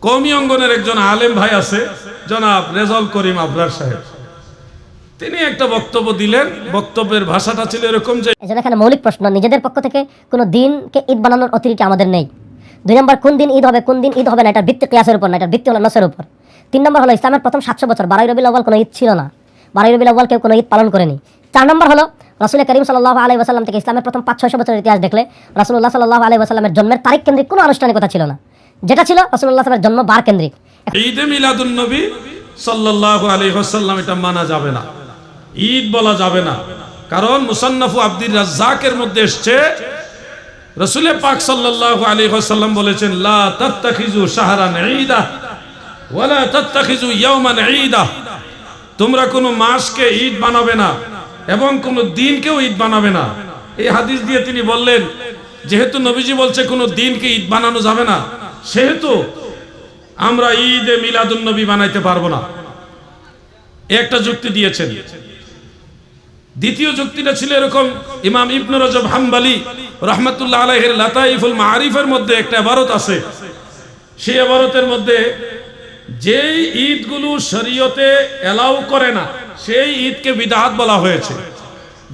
কওমি অঙ্গনের একজন আলেম ভাই আছে, জনাব রেজাউল করিম আবরার সাহেব। তিনি একটা বক্তব্য দিলেন। বক্তব্যের ভাষাটা ছিল এরকম যে এখানে মৌলিক প্রশ্ন, নিজেদের পক্ষ থেকে কোনো দিনকে ঈদ বানানোর অথরিটি আমাদের নেই। 2 নম্বর, কোন দিন ঈদ হবে কোন দিন ঈদ হবে না, এটার ভিত্তি কিয়াসের উপর না, এটার ভিত্তি হলো নসের উপর। 3 নম্বর হলো ইসলামের প্রথম 700 বছর 12 রবিউল আউয়াল কোনো ঈদ ছিল না, 12 রবিউল আউয়াল কেউ কোনো ঈদ পালন করেনি। 4 নম্বর হলো রাসূল করিম সাল্লাল্লাহু আলাইহি ওয়াসাল্লাম থেকে ইসলামের প্রথম 500-600 বছরের ইতিহাস দেখলে রাসূলুল্লাহ সাল্লাল্লাহু আলাইহি ওয়াসাল্লামের জন্মের তারিখ কেন্দ্রিক কোনো আনুষ্ঠানিকতা ছিল না, যেটা ছিল রাসূলুল্লাহ সাল্লাল্লাহু জন্ম বার কেন্দ্রিক। ঈদে মিলাদুন নবী সাল্লাল্লাহু আলাইহি ওয়াসাল্লাম এটা মানা যাবে না, ঈদ বলা যাবে না। কারণ মুসান্নাফু আব্দুর রাজ্জাকের মধ্যে এসেছে রাসূল পাক সাল্লাল্লাহু আলাইহি ওয়াসাল্লাম বলেছেন, লা তাত্তাখিজু শাহরান ঈদা ওয়ালা তাত্তাখিজু ইয়াওমান ঈদা, তোমরা কোনো মাসকে ঈদ বানাবে না এবং কোনো দিনকেও ঈদ বানাবে না। এই হাদিস দিয়ে তিনি বললেন, যেহেতু নবীজি বলছে কোনো দিনকে ঈদ বানানো যাবে না, সেহেতু আমরা ঈদে মিলাদুন নবী বানাইতে পারবো না। একটা যুক্তি দিয়েছেন। দ্বিতীয় যুক্তিটা ছিল এরকম, ইমাম ইবনে রজব হাম্বলি রাহমাতুল্লাহ আলাইহির লাতাইফুল মাআরিফের মধ্যে একটা ইবারত আছে। সেই ইবারতের মধ্যে যেই ঈদগুলো শরীয়তে এলাও করে না সেই ঈদকে বিদআত বলা হয়েছে।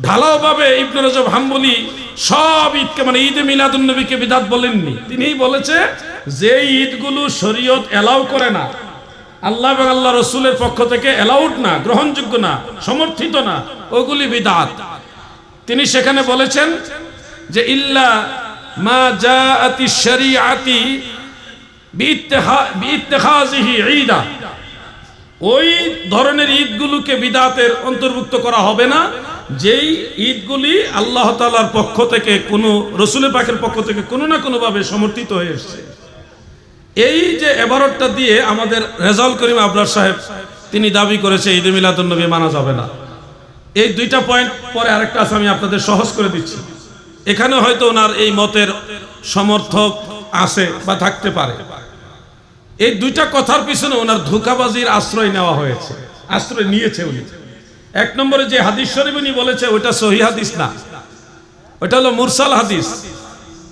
ঢালাওভাবে ইবনে রজব হাম্বলি সব ঈদকে মানে ঈদে মিলাদুন নবীকে বিদআত বলেননি। তিনিই বলেছে যে ঈদগুলো শরীয়ত এলাও করে না, আল্লাহ এবং আল্লাহ রসুলের পক্ষ থেকে এলাউড না, গ্রহণযোগ্য না, সমর্থিত না, ওগুলি বিদআত। তিনি সেখানে বলেছেন যে ইল্লা মা জাআতিশ শরীআতি বিইত্তিখাযিহি ঈদা, ওই ধরনের ঈদগুলোকে বিদআতের অন্তর্ভুক্ত করা হবে না যেই ঈদগুলি আল্লাহ তাআলার পক্ষ থেকে কোনো রসুলের পাকের পক্ষ থেকে কোনো না কোনোভাবে সমর্থিত হয়ে এসেছে। এই যে এবারতটা দিয়ে আমাদের রেজাউল করিম আবরার সাহেব তিনি দাবি করেছে ঈদে মিলাদুন নবী মানা যাবে না। এই দুইটা পয়েন্ট পরে আরেকটা আছে, আমি আপনাদের সহজ করে দিচ্ছি। এখানে হয়তো ওনার এই মতের সমর্থক আছে বা থাকতে পারে। এই দুইটা কথার পিছনে ওনার ধোঁকাবাজির আশ্রয় নেওয়া হয়েছে, আশ্রয় নিয়েছে উনি। 1 নম্বরে যে হাদিস শরীফ উনি বলেছে ওটা সহিহ হাদিস না, ওটা হলো মুরসাল হাদিস।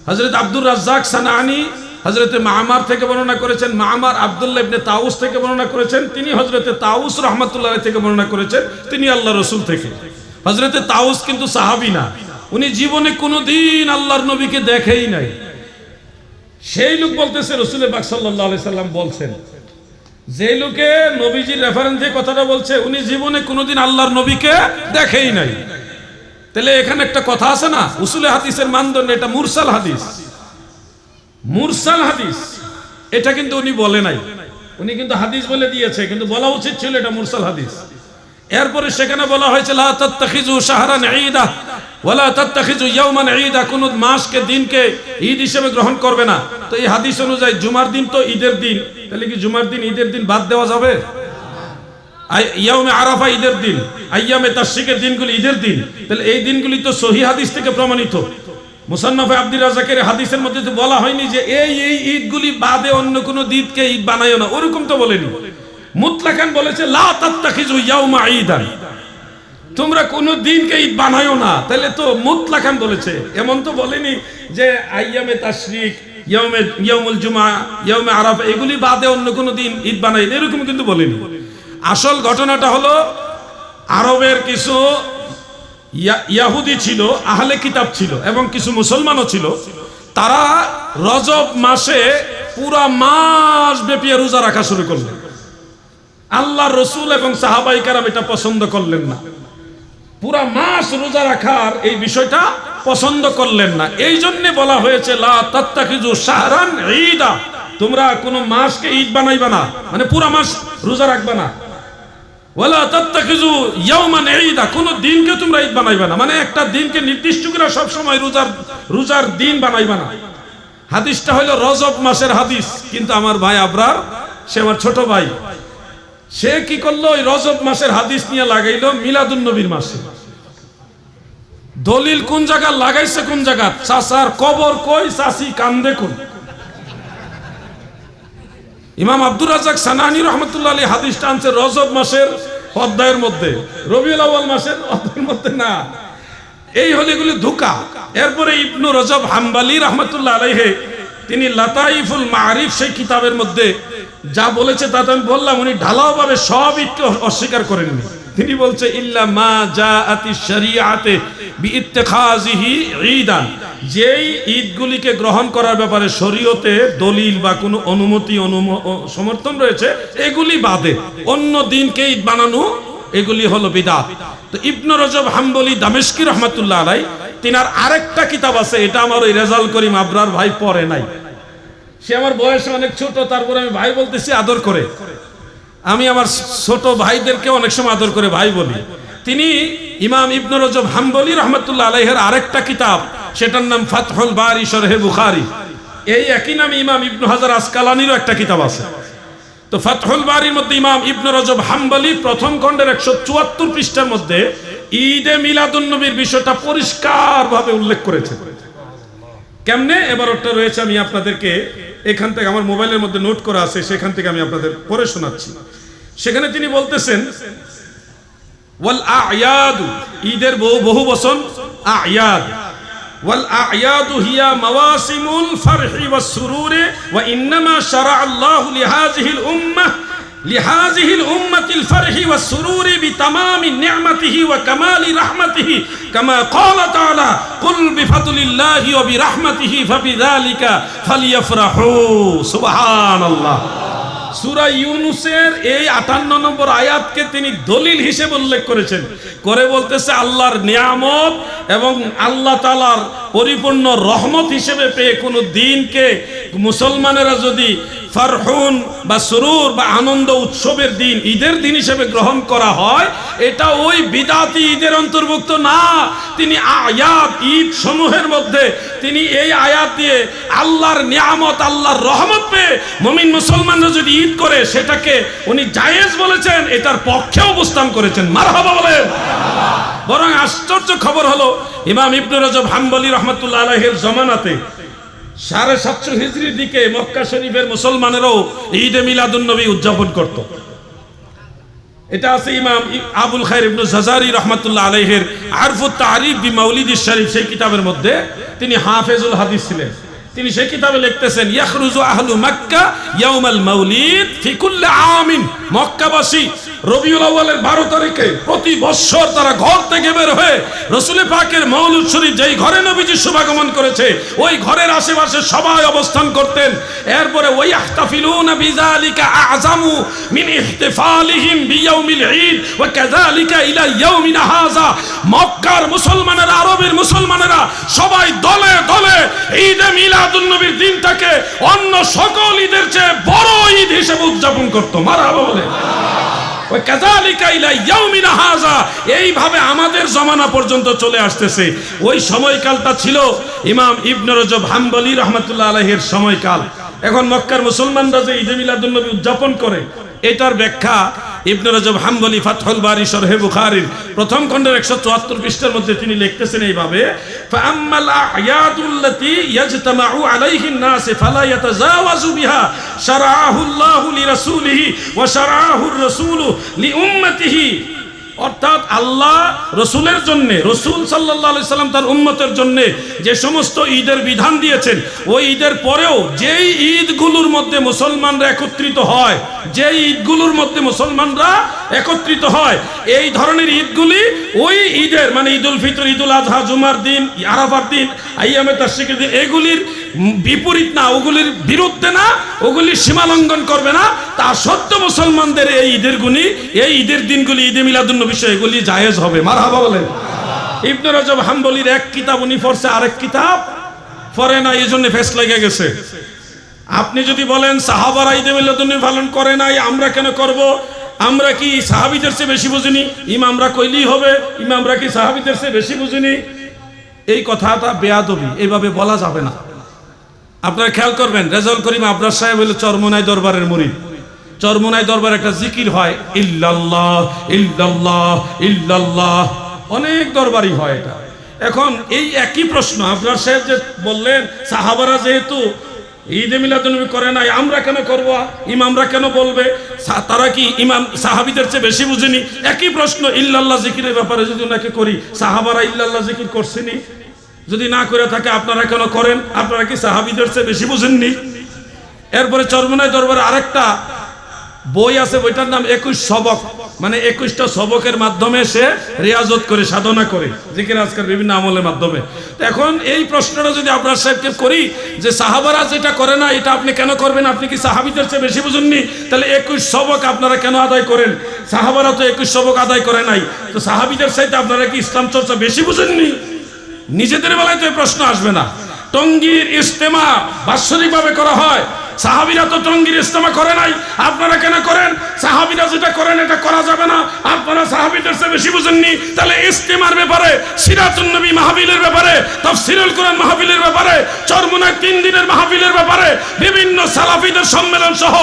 হযরত আব্দুর রাজ্জাক সানাআনী হযরতে মামার থেকে বর্ণনা করেছেন, মামার আব্দুল্লাহ ইবনে তাউস থেকে বর্ণনা করেছেন, তিনি হযরতে তাউস রাহমাতুল্লাহ আলাইহি থেকে বর্ণনা করেছেন, তিনি আল্লাহ রাসূল থেকে। হযরতে তাউস কিন্তু সাহাবী না, উনি জীবনে কোনোদিন আল্লাহর নবীকে দেখেই নাই। সেই লোক বলতেছে রাসূল পাক সাল্লাল্লাহু আলাইহি সাল্লাম বলছেন, যে লোকে নবীজির রেফারেন্স দিয়ে কথাটা বলছে উনি জীবনে কোনোদিন আল্লাহর নবীকে দেখেই নাই। তাহলে এখানে একটা কথা আছে না, উসুলে হাদিসের মানদণ্ড এটা মুরসাল হাদিস। মুরসাল হাদিস এটা কিন্তু উনি বলে নাই, উনি কিন্তু হাদিস বলে দিয়েছে, কিন্তু বলা উচিত ছিল এটা মুরসাল হাদিস। এরপরে সেখানে বলা হয়েছে লা তাত্তাখিজু শাহরান ঈদা ওয়ালা তাত্তাখিজু ইয়াওমান ঈদা, কোন মাসকে দিনকে ঈদ হিসেবে গ্রহণ করবে না। তো এই হাদিস অনুযায়ী জুমার দিন তো ঈদের দিন, তাহলে কি জুমার দিন ঈদের দিন বাদ দেওয়া যাবে? ইয়াউমে আরাফা ঈদের দিন, আইয়ামে তাশরিকের দিনগুলি ঈদের দিন, তাহলে এই দিনগুলি তো সহিহ হাদিস থেকে প্রমাণিত। মুসান্নাফে আব্দুর রাজ্জাকের হাদিসের মধ্যে তো বলা হয়নি যে এই ঈদগুলি বাদে অন্য কোনো দিনকে ঈদ বানায়ো না, ওরকম তো বলেনি। মুতলাকান বলেছে লা তাত্তাখিজু ইয়াউমা ঈদান, তোমরা কোনো দিনকে ঈদ বানায়ো না, তাহলে তো মুতলাকান বলেছে। এমন তো বলেনি যে আইয়ামে তাশরিক, ইয়াউমুল জুমআ, ইয়াউমে আরাফা এগুলি বাদে অন্য কোনো দিন ঈদ বানাই, এরকম কিন্তু বলেনি। আসল ঘটনাটা হলো আরবের কিছু ইয়াহুদি ছিল, আহলে কিতাব ছিল এবং কিছু মুসলমানও ছিল। তারা রজব মাসে পুরা মাস ব্যাপী রোজা রাখা শুরু করলেন। আল্লাহর রাসূল এবং সাহাবায়ে কেরাম এটা পছন্দ করলেন না, পুরা মাস রোজা রাখার এই বিষয়টা পছন্দ করলেন না। এই জন্য বলা হয়েছে লা তাত্তাখিজু শাহরান ঈদা, তোমরা কোনো মাসকে ঈদ বানাইবা না, মানে পুরা মাস রোজা রাখবা না। ওয়ালা তাত্তাখিজু ইয়াওমান ঈদা, কোন দিনকে তোমরা ঈদ বানাইবা না, মানে একটা দিনকে নির্দিষ্ট করে সব সময় রোজার দিন বানাইবা না। হাদিসটা হলো রজব মাসের হাদিস, কিন্তু আমার ভাই আবরার, সে আমার ছোট ভাই, সে কি করলো ওই রজব মাসের হাদিস নিয়ে লাগাইলো মিলাদুন নবীর মাসে। দলিল কোন জায়গা লাগাইছে, কোন জায়গা? চাচার কবর কই, চাচি কান্দে কোন? ইমাম আব্দুর রাজ্জাক সানাআনী রাহমাতুল্লাহ আলাইহি হাদিসটা আনছে রজব মাসের অধ্যায়ের মধ্যে, রবিউল আউয়াল মাসের অধ্যায়ের মধ্যে না। এই হলো এগুলি ধোঁকা। এরপরে ইবনে রজব হাম্বলি রাহমাতুল্লাহ আলাইহি তিনি লাতাইফুল মাআরিফ সেই কিতাবের মধ্যে যা বলেছে তা তো আমি বললাম, উনি ঢালাওভাবে সব ঈদকে অস্বীকার করেননি। তিনি বলছে ইল্লা মা জাআতি শরিয়াতে বিইত্তিখাযিহি ঈদান, যেই ঈদগুলিকে গ্রহণ করার ব্যাপারে শরীয়তে দলিল বা কোনো অনুমতি সমর্থন রয়েছে এগুলি বাদে অন্য দিনকে ঈদ বানানো এগুলি হলো বিদআত। তো ইবনে রজব হাম্বলি দামেশকি রহমাতুল্লাহ আলাই তিনার আরেকটা কিতাব আছে, এটা আমার ওই রেজাউল করিম আবরার ভাই পড়ে নাই। সে আমার বয়সে অনেক ছোট, তারপরে আমি ভাই বলতেছি আদর করে। আমি আমার ছোট ভাইদেরকে অনেক সময় আদর করে ভাই বলি। তিনি ইমাম ইবনে রজব হাম্বলি রহমাতুল্লাহ আলাইহির আরেকটা কিতাব, সেটার নাম ফাতহুল বারি শরহে বুখারী। এই একই নামে ইমাম ইবনে হাজার আসকালানিরও একটা কিতাব আছে। তো ফাতহুল বারির মধ্যে ইমাম ইবনে রজব হাম্বলি প্রথম খণ্ডের 174 পৃষ্ঠার মধ্যে ঈদে মিলাদুন নবীর বিষয়টা পরিষ্কারভাবে উল্লেখ করেছেন। কেমনে এবার ওটা রয়েছে, আমি আপনাদেরকে এখান থেকে আমার মোবাইলের মধ্যে নোট করা আছে, সেখান থেকে আমি আপনাদের পড়ে শোনাচ্ছি। সেখানে তিনি বলতেছেন ওয়াল আ'য়াদু, ঈদের বহু বচন আ'য়াদ, ওয়াল আ'য়াদু হিয়া মাওয়াসিমুল ফারহি ওয়াস সুরুরি ওয়া ইন্নামা শারা'a আল্লাহু লিহাযিহিল উম্মাহ লিহাযিহিল উম্মাতিল ফারহি ওয়াস সুরুরি বিতামামি নি'মাতিহি ওয়া কামালি রাহমাতিহি কামা ক্বালা তাআলা কুল বিফাদলিল্লাহি ওয়া বিরাহমাতিহি ফাবিযালিকা ফালইফরাহু। সুবহানাল্লাহ। সূরা ইউনূসের এই 58 নম্বর আয়াতকে তিনি দলিল হিসেবে উল্লেখ করেছেন, করে বলতেছে আল্লাহর নিয়ামত এবং আল্লাহ তাআলার পরিপূর্ণ রহমত হিসেবে পেয়ে কোনো দিনকে মুসলমানেরা যদি ফারহুন বা সুরুর বা আনন্দ উৎসবের দিন, ঈদের দিন হিসেবে গ্রহণ করা হয়, এটা ওই বিদাতি ঈদের অন্তর্ভুক্ত না। তিনি আয়াত ঈদ সমূহের মধ্যে তিনি এই আয়াত দিয়ে আল্লাহর নিয়ামত আল্লাহর রহমত পেয়ে মুমিন মুসলমানরা যদি ঈদ করে সেটাকে উনি জায়েজ বলেছেন, এটার পক্ষে অবস্থান করেছেন। মারহাবা বলেন। বরং আশ্চর্য খবর হলো ইমাম ইবনে রজব হাম্বলি রহমাতুল্লাহ আলাইহির জমানাতে 750 হিজরির দিকে মক্কা শরীফের মুসলমানেরাও ঈদে মিলাদুন নবী উদযাপন করত। এটা আছে ইমাম আবুল খায়র ইবনে জাজারি রহমাতুল্লাহ আলাইহির আরফুত তারিফ বি মাউলিদিশ শরীফ, সেই কিতাবের মধ্যে তিনি হাফেজুল হাদিস ছিলেন। তিনি সেই কিতাবে লিখতেছেন ইয়াখরুজু আহলু মক্কা ইয়াউমাল মাউলিদ ফি কুল্লি আমিন, মক্কাবাসী রবিউল আউয়ালের 12 তারিখে প্রতি বছর তারা ঘর থেকে বের হয়ে রাসূল পাকের মাউলুদ শরীফ যেই ঘরে নবীজি শুভাগমন করেছে ওই ঘরের আশেপাশে সবাই অবস্থান করতেন। এরপরে ওয়াইহতাফিলুনা বিযালিকা আ'যামু মিন ইহতিফালিহিম বিয়াউমিল ঈদ ওয়া কাযালিকা ইলা ইয়াউমিনা হাযা। মক্কার মুসলমানেরা, আরবের মুসলমানেরা সবাই দলে দলে ঈদে মিলাদুন নবীর দিনটাকে অন্য সকল ঈদের চেয়ে বড় ঈদ হিসেবে উদযাপন করত। মারহাবা বলে। এইভাবে আমাদের জমানা পর্যন্ত চলে আসতেছে। ওই সময়কালটা ছিল ইমাম ইবনে রজব হাম্বলি রহমাতুল্লাহ আলাইহির সময়কাল। এখন মক্কার মুসলমানরা যে ঈদে মিলাদুন নবী উদযাপন করে, এটার ব্যাখ্যা ইবনে রজব হাম্বলি ফাতহুল বারি শরহে বুখারীর প্রথম খণ্ডের 174 পৃষ্ঠার মধ্যে তিনি লিখতেছেন এইভাবে ফাআম্মাল আ'য়াদুল্লাতী ইয়াজতামাউ আলাইহিন নাস ফালা ইয়াতাজাওয়াজু বিহা শারাআহুল্লাহু লিরাসূলিহি ওয়া শারাআহুর রাসূলু লিউম্মাতিহি। অর্থাৎ আল্লাহ রসুলের জন্য, রসুল সাল্লাল্লাহু আলাইহি সাল্লাম তার উম্মতের জন্য যে সমস্ত ঈদের বিধান দিয়েছেন, ওই ঈদের পরেও যেই ঈদগুলোর মধ্যে মুসলমানরা একত্রিত হয়, যেই ঈদগুলোর মধ্যে মুসলমানরা একত্রিত হয়, এই ধরনের ঈদগুলি ওই ঈদের মানে ঈদুল ফিতর, ঈদুল আজহা, জুমার দিন, আরাফার দিন, আইয়ামে তাশরিকের দিন, এগুলির বিপরীত না, ওগুলির বিরুদ্ধে না, ওগুলির সীমা লঙ্ঘন করবে না। তা সত্ত্বেও মুসলমানদের এই ঈদের দিনগুলি ঈদে মিলাদুন নবী এগুলি জায়েজ হবে। মারহাবা বলেন। ইবনে রজব হাম্বলির এক কিতাব উনি পড়ছে, আরেক কিতাব পড়ে না, এই জন্য ফেস লেগে গেছে। আপনি যদি বলেন সাহাবারা ঈদে মিলাদুন নবী পালন করে নাই, আমরা কেন করব? আমরা কি সাহাবীদের চেয়ে বেশি বুঝিনি? ইমামরা কইলেই হবে, ইমামরা কি সাহাবীদের চেয়ে বেশি বুঝিনি? এই কথাটা বেয়াদবি, এইভাবে বলা যাবে না। আপনারা খেয়াল করবেন, রেজাউল করিম আবরার সাহেব হলো চরমোনাই দরবারের মুরিদ। চরমোনাই দরবার একটা জিকির হয়, ইল্লাল্লাহ ইল্লাল্লাহ ইল্লাল্লাহ, অনেক দরবারই হয় এটা। এখন এই একই প্রশ্ন আবরার সাহেব যে বললেন সাহাবারা যেহেতু ঈদে মিলাদুন নবী করে নাই, আমরা কেন করব? ইমামরা কেন বলবে? তারা কি ইমাম সাহাবীদের চেয়ে বেশি বুঝেনি? একই প্রশ্ন ইল্লাল্লাহ জিকিরের ব্যাপারে যদি ওনাকে করি, সাহাবারা ইল্লাল্লাহ জিকির করছেনি? যদি না করে থাকে আপনারা কেন করেন? আপনারা কি সাহাবীদের চেয়ে বেশি বুঝেননি? এরপরে চরমোনাই দরবারে আরেকটা বই আছে, বইটার নাম 21 সবক, মানে 21টা সবকের মাধ্যমে সে রিয়াজত করে, সাধনা করে, জিকির আজকাল বিভিন্ন আমলের মাধ্যমে। তো এখন এই প্রশ্নটা যদি আপনার সাহেবকে করি যে সাহাবারা যেটা করে না এটা আপনি কেন করবেন, আপনি কি সাহাবীদের চেয়ে বেশি বুঝেননি? তাহলে 21 সবক আপনারা কেন আদায় করেন? সাহাবারা তো 21 সবক আদায় করে নাই, তো সাহাবীদের চাইতে আপনারা কি ইসলাম চর্চা বেশি বুঝেননি? নিজেদের বেলায় তো এই প্রশ্ন আসবে না। টঙ্গীর ইজতেমা বাৎসরিকভাবে করা হয়, সাহাবীরা তো টঙ্গীর ইজতেমা করে নাই, আপনারা কেন করেন? সাহাবীরা যেটা করেন এটা করা যাবে না, আপনারা সাহাবীদের চেয়ে বেশি বুঝেননি। তাহলে ইজতেমার ব্যাপারে, সিরাতুন নবী মাহফিলের ব্যাপারে, তাফসীরুল কোরআন মাহফিলের ব্যাপারে, চরমোনায় 3 দিনের মাহফিলের ব্যাপারে, বিভিন্ন সালাফিদের সম্মেলন সহ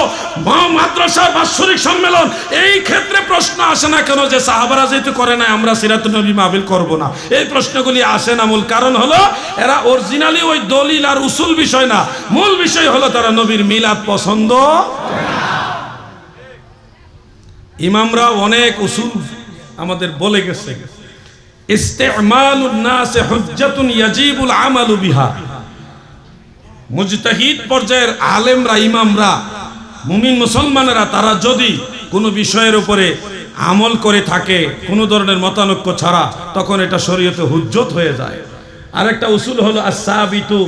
মাদ্রাসার বাৎসরিক সম্মেলন, এই ক্ষেত্রে প্রশ্ন আসে না কেন যে সাহাবারা যেহেতু করে নাই আমরা সিরাতুন নবী মাহফিল করব না? এই প্রশ্নগুলি আসে না। মূল কারণ হলো এরা অরিজিনালি ওই দলিল আর উসুল বিষয় না, মূল বিষয় হলো তারা নবীর মিলাদ পছন্দ। ইমামরা অনেক উসুল আমাদের বলে গেছে, ইস্তেমালুন নাস হুজ্জাতুন ইয়াজিবুল আমালু বিহা। মুজতাহিদ পর্যায়ের আলেমরা, ইমামরা, মুমিন মুসলমানেরা তারা যদি কোনো বিষয়ের উপরে আমল করে থাকে কোনো ধরনের মতানৈক্য ছাড়া, তখন এটা শরীয়তে হুজ্জত হয়ে যায়। আরেকটা উসুল হলো আস-সাবিতু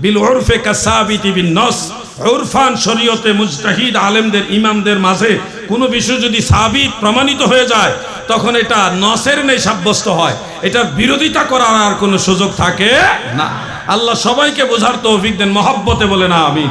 বিল উরফি কাসাবিতি বিন নস। উরফান শরীয়তে মুজতাহিদ আলেমদের, ইমামদের মাঝে কোনো বিষয় যদি সাবিত প্রমাণিত হয়ে যায় তখন এটা নসের নেই সাব্যস্ত হয়, এটার বিরোধিতা করার আর কোনো সুযোগ থাকে না। আল্লাহ সবাইকে বোঝার তৌফিক দেন, মহব্বতে বলে না আমিন।